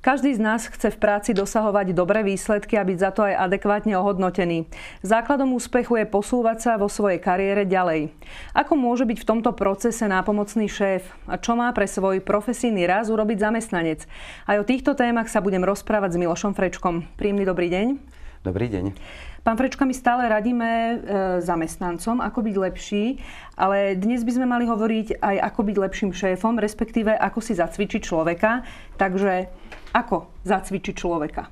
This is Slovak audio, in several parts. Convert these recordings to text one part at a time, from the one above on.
Každý z nás chce v práci dosahovať dobré výsledky a byť za to aj adekvátne ohodnotený. Základom úspechu je posúvať sa vo svojej kariére ďalej. Ako môže byť v tomto procese nápomocný šéf? A čo má pre svoj profesijný raz urobiť zamestnanec? Aj o týchto témach sa budem rozprávať s Milošom Frečkom. Príjemný dobrý deň. Dobrý deň. Pán Frečka, my stále radíme zamestnancom, ako byť lepší, ale dnes by sme mali hovoriť aj ako byť lepším šéfom, respektíve ako si zacvičiť človeka. Takže ako zacvičiť človeka?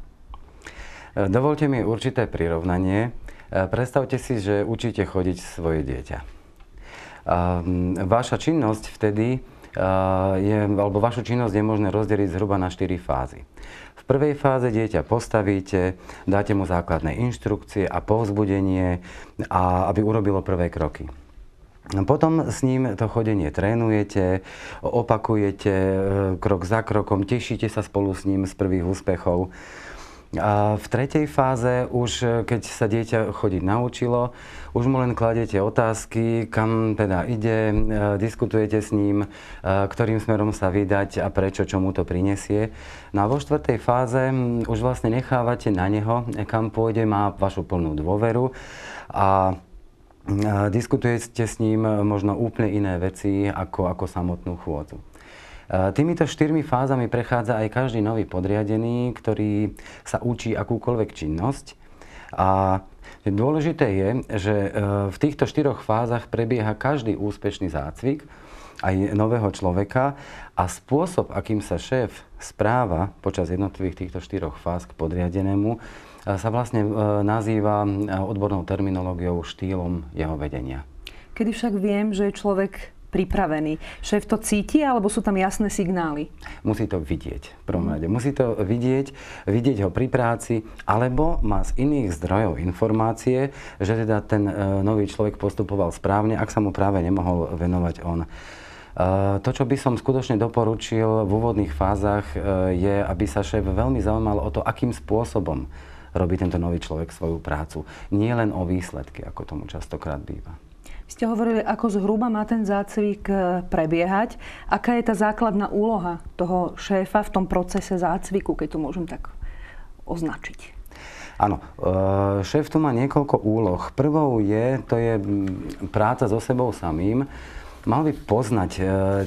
Dovolte mi určité prirovnanie. Predstavte si, že učíte chodiť svoje dieťa. Vaša činnosť vtedy vašu činnosť je možné rozdeliť zhruba na 4 fázy. V prvej fáze dieťa postavíte, dáte mu základné inštrukcie a povzbudenie, aby urobilo prvé kroky. Potom s ním to chodenie trénujete, opakujete krok za krokom, tešíte sa spolu s ním z prvých úspechov. A v tretej fáze, už keď sa dieťa chodiť naučilo, už mu len kladete otázky, kam teda ide, diskutujete s ním, ktorým smerom sa vydať a prečo, čo mu to prinesie. No a vo štvrtej fáze už vlastne nechávate na neho, kam pôjde, má vašu plnú dôveru a diskutujete s ním možno úplne iné veci ako samotnú chôdzu. Týmito 4 fázami prechádza aj každý nový podriadený, ktorý sa učí akúkoľvek činnosť. A dôležité je, že v týchto 4 fázach prebieha každý úspešný zácvik aj nového človeka a spôsob, akým sa šéf správa počas jednotlivých týchto 4 fáz k podriadenému, sa vlastne nazýva odbornou terminológiou štýlom jeho vedenia. Kedy však viem, že je človek pripravený. Šéf to cíti, alebo sú tam jasné signály? Musí to vidieť v prvom rade. Musí to vidieť ho pri práci, alebo má z iných zdrojov informácie, že teda ten nový človek postupoval správne, ak sa mu práve nemohol venovať on. To, čo by som skutočne doporučil v úvodných fázach, je, aby sa šéf veľmi zaujímal o to, akým spôsobom robí tento nový človek svoju prácu. Nie len o výsledky, ako tomu častokrát býva. Ste hovorili, ako zhruba má ten zácvik prebiehať. Aká je tá základná úloha toho šéfa v tom procese zácviku, keď to môžem tak označiť? Áno, šéf tu má niekoľko úloh. Prvou to je práca so sebou samým. Mal by poznať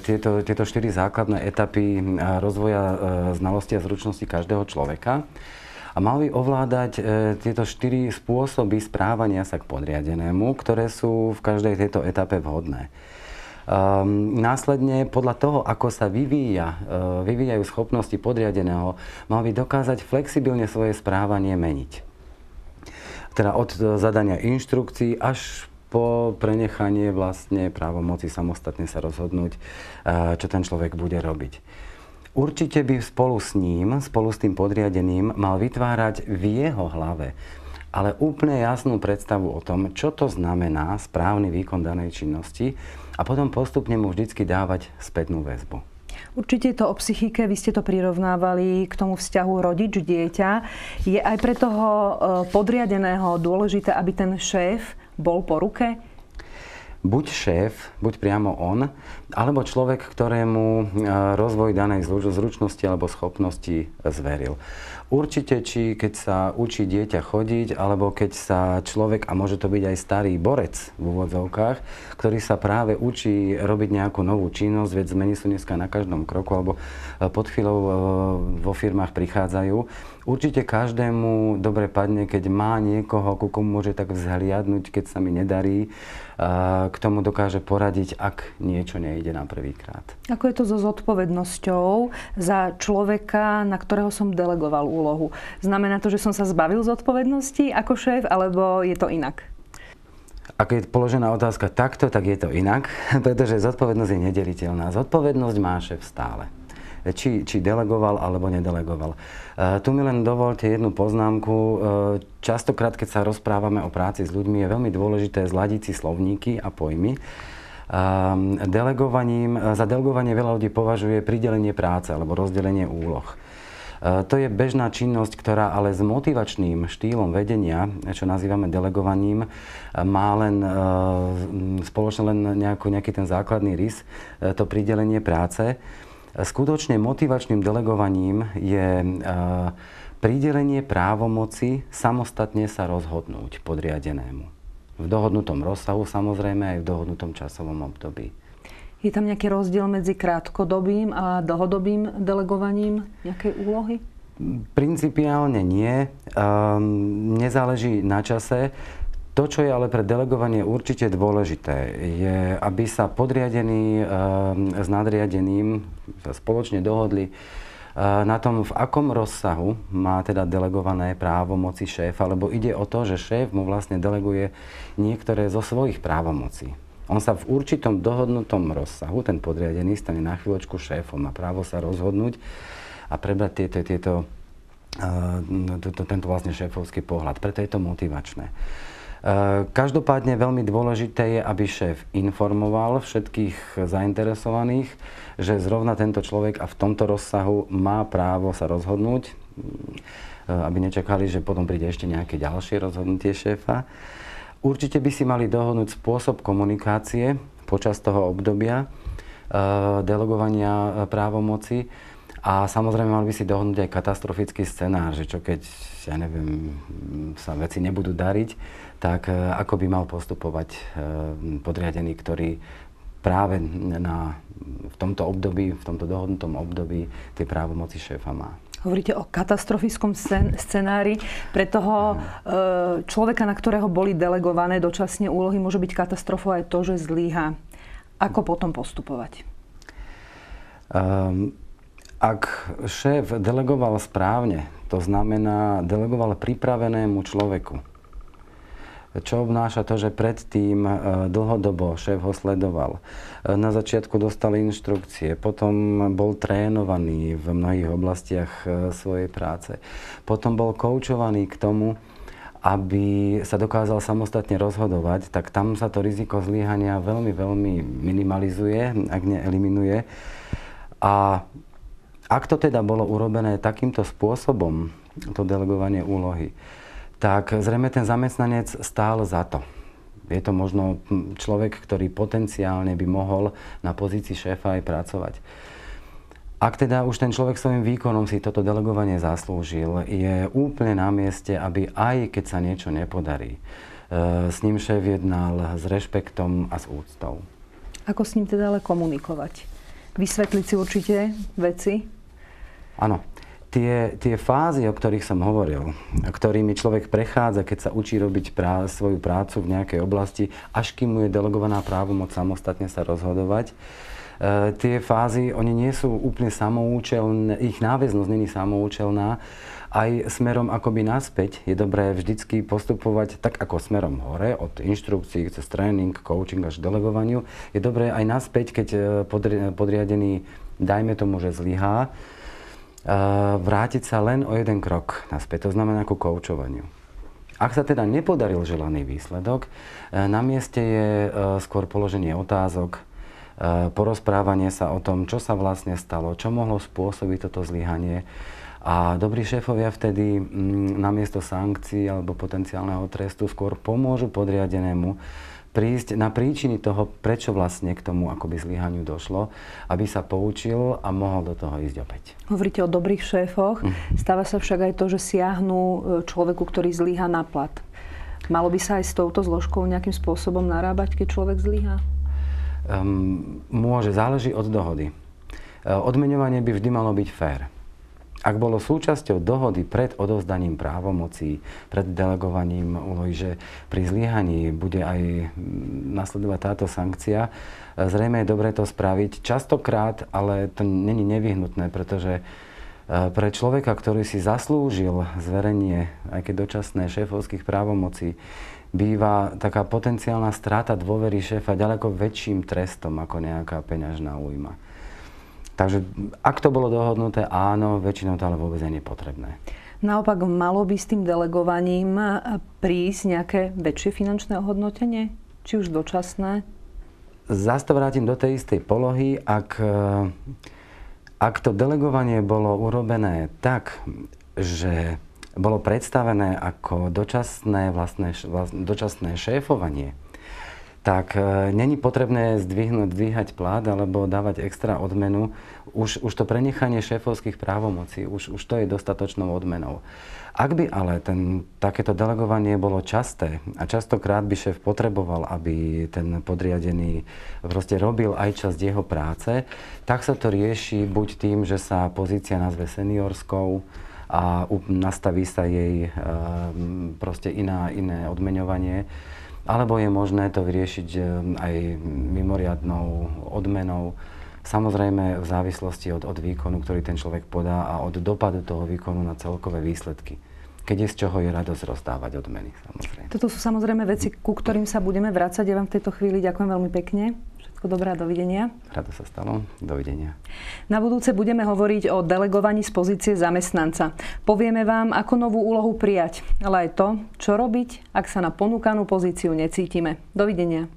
tieto 4 základné etapy rozvoja znalosti a zručnosti každého človeka. A mal by ovládať tieto 4 spôsoby správania sa k podriadenému, ktoré sú v každej tejto etape vhodné. Následne podľa toho, ako sa vyvíjajú schopnosti podriadeného, mal by dokázať flexibilne svoje správanie meniť. Teda od zadania inštrukcií až po prenechanie vlastne právomoci samostatne sa rozhodnúť, čo ten človek bude robiť. Určite by spolu s tým podriadeným, mal vytvárať v jeho hlave, ale úplne jasnú predstavu o tom, čo to znamená správny výkon danej činnosti a potom postupne mu vždycky dávať spätnú väzbu. Určite je to o psychike, vy ste to prirovnávali k tomu vzťahu rodič-dieťa. Je aj pre toho podriadeného dôležité, aby ten šéf bol po ruke? Buď šéf, buď priamo on, alebo človek, ktorému rozvoj danej zručnosti alebo schopnosti zveril. Určite, či keď sa učí dieťa chodiť, alebo keď sa človek, a môže to byť aj starý borec v úvodzovkách, ktorý sa práve učí robiť nejakú novú činnosť, veď zmeny sú dneska na každom kroku, alebo pod chvíľou vo firmách prichádzajú. Určite každému dobre padne, keď má niekoho, ku komu môže tak vzhliadnúť, keď sa mi nedarí, k tomu dokáže poradiť, ak niečo nejde na prvýkrát. Ako je to so zodpovednosťou za človeka, na ktorého som delegoval úlohu? Znamená to, že som sa zbavil zodpovednosti ako šéf, alebo je to inak? Ak je položená otázka takto, tak je to inak, pretože zodpovednosť je nedeliteľná. Zodpovednosť má šéf stále. Či delegoval, alebo nedelegoval. Tu mi len dovolte jednu poznámku. Častokrát, keď sa rozprávame o práci s ľuďmi, je veľmi dôležité zladiť si slovníky a pojmy. Za delegovanie veľa ľudí považuje pridelenie práce alebo rozdelenie úloh. To je bežná činnosť, ktorá ale s motivačným štýlom vedenia, čo nazývame delegovaním, má len spoločne nejaký ten základný rys, to pridelenie práce. Skutočne motivačným delegovaním je pridelenie právomoci samostatne sa rozhodnúť podriadenému. V dohodnutom rozsahu, samozrejme aj v dohodnutom časovom období. Je tam nejaký rozdiel medzi krátkodobým a dlhodobým delegovaním nejakej úlohy? Principiálne nie. Nezáleží na čase. To, čo je ale pre delegovanie určite dôležité, je, aby sa podriadený s nadriadeným spoločne dohodli na tom, v akom rozsahu má teda delegované právomoci šéfa, lebo ide o to, že šéf mu vlastne deleguje niektoré zo svojich právomocí. On sa v určitom dohodnutom rozsahu, ten podriadený, stane na chvíľočku šéfom, má právo sa rozhodnúť a prebrať tento vlastne šéfovský pohľad. Preto je to motivačné. Každopádne veľmi dôležité je, aby šéf informoval všetkých zainteresovaných, že zrovna tento človek a v tomto rozsahu má právo sa rozhodnúť, aby nečakali, že potom príde ešte nejaké ďalšie rozhodnutie šéfa. Určite by si mali dohodnúť spôsob komunikácie počas toho obdobia delegovania právomoci a samozrejme mali by si dohodnúť aj katastrofický scenár, že čo keď, ja neviem, sa veci nebudú dariť, tak ako by mal postupovať podriadený, ktorý práve v tomto období, v tomto dohodnutom období tie právomoci šéfa má. Hovoríte o katastrofickom scenári. Pre toho človeka, na ktorého boli delegované dočasne úlohy, môže byť katastrofou aj to, že zlyhá. Ako potom postupovať? Ak šéf delegoval správne, to znamená delegoval pripravenému človeku, čo obnáša to, že predtým dlhodobo šéf ho sledoval. Na začiatku dostal inštrukcie, potom bol trénovaný v mnohých oblastiach svojej práce. Potom bol koučovaný k tomu, aby sa dokázal samostatne rozhodovať, tak tam sa to riziko zlyhania veľmi, veľmi minimalizuje, ak neeliminuje. A ak to teda bolo urobené takýmto spôsobom, to delegovanie úlohy, tak zrejme ten zamestnanec stál za to. Je to možno človek, ktorý potenciálne by mohol na pozícii šéfa aj pracovať. Ak teda už ten človek svojím výkonom si toto delegovanie zaslúžil, je úplne na mieste, aby aj keď sa niečo nepodarí, s ním šéf jednal s rešpektom a s úctou. Ako s ním teda ale komunikovať? Vysvetliť si určite veci? Áno. Tie fázy, o ktorých som hovoril, ktorými človek prechádza, keď sa učí robiť svoju prácu v nejakej oblasti, až kým mu je delegovaná právomoc samostatne sa rozhodovať, tie fázy, oni nie sú úplne samoučelné, ich náväznosť nie je samoučelná. Aj smerom akoby naspäť je dobré vždycky postupovať tak ako smerom hore, od inštrukcií cez tréning, coaching až delegovaniu. Je dobré aj naspäť, keď podriadený, dajme tomu, že zlyhá, vrátiť sa len o jeden krok naspäť, to znamená ku koučovaniu. Ak sa teda nepodaril želaný výsledok, na mieste je skôr položenie otázok, porozprávanie sa o tom, čo sa vlastne stalo, čo mohlo spôsobiť toto zlyhanie. A dobrí šéfovia vtedy namiesto sankcií alebo potenciálneho trestu skôr pomôžu podriadenému prísť na príčiny toho, prečo vlastne k tomu akoby zlyhaniu došlo, aby sa poučil a mohol do toho ísť opäť. Hovoríte o dobrých šéfoch. Stáva sa však aj to, že siahnu človeku, ktorý zlyhá na plat. Malo by sa aj s touto zložkou nejakým spôsobom narábať, keď človek zlyhá? Môže, záleží od dohody. Odmeňovanie by vždy malo byť fér. Ak bolo súčasťou dohody pred odovzdaním právomocí, pred delegovaním úlohy, že pri zlyhaní bude aj nasledovať táto sankcia, zrejme je dobré to spraviť. Častokrát, ale to není nevyhnutné, pretože pre človeka, ktorý si zaslúžil zverenie, aj keď dočasné, šéfovských právomocí, býva taká potenciálna strata dôvery šéfa ďaleko väčším trestom ako nejaká peňažná újma. Takže ak to bolo dohodnuté, áno, väčšinou to ale vôbec nie je potrebné. Naopak, malo by s tým delegovaním prísť nejaké väčšie finančné ohodnotenie? Či už dočasné? Zas to vrátim do tej istej polohy. Ak to delegovanie bolo urobené tak, že bolo predstavené ako dočasné šéfovanie, tak není potrebné dvíhať plat alebo dávať extra odmenu. Už to prenechanie šéfovských právomocí, už to je dostatočnou odmenou. Ak by ale takéto delegovanie bolo časté a častokrát by šéf potreboval, aby ten podriadený proste robil aj časť jeho práce, tak sa to rieši buď tým, že sa pozícia nazve seniorskou a nastaví sa jej proste iné odmeňovanie, alebo je možné to vyriešiť aj mimoriadnou odmenou. Samozrejme v závislosti od výkonu, ktorý ten človek podá a od dopadu toho výkonu na celkové výsledky. Keď je z čoho je radosť rozdávať odmeny, samozrejme. Toto sú samozrejme veci, ku ktorým sa budeme vrácať. Ja vám v tejto chvíli ďakujem veľmi pekne. Všetko dobré a dovidenia. Rado sa stalo. Dovidenia. Na budúce budeme hovoriť o delegovaní z pozície zamestnanca. Povieme vám, ako novú úlohu prijať, ale aj to, čo robiť, ak sa na ponúkanú pozíciu necítime. Dovidenia.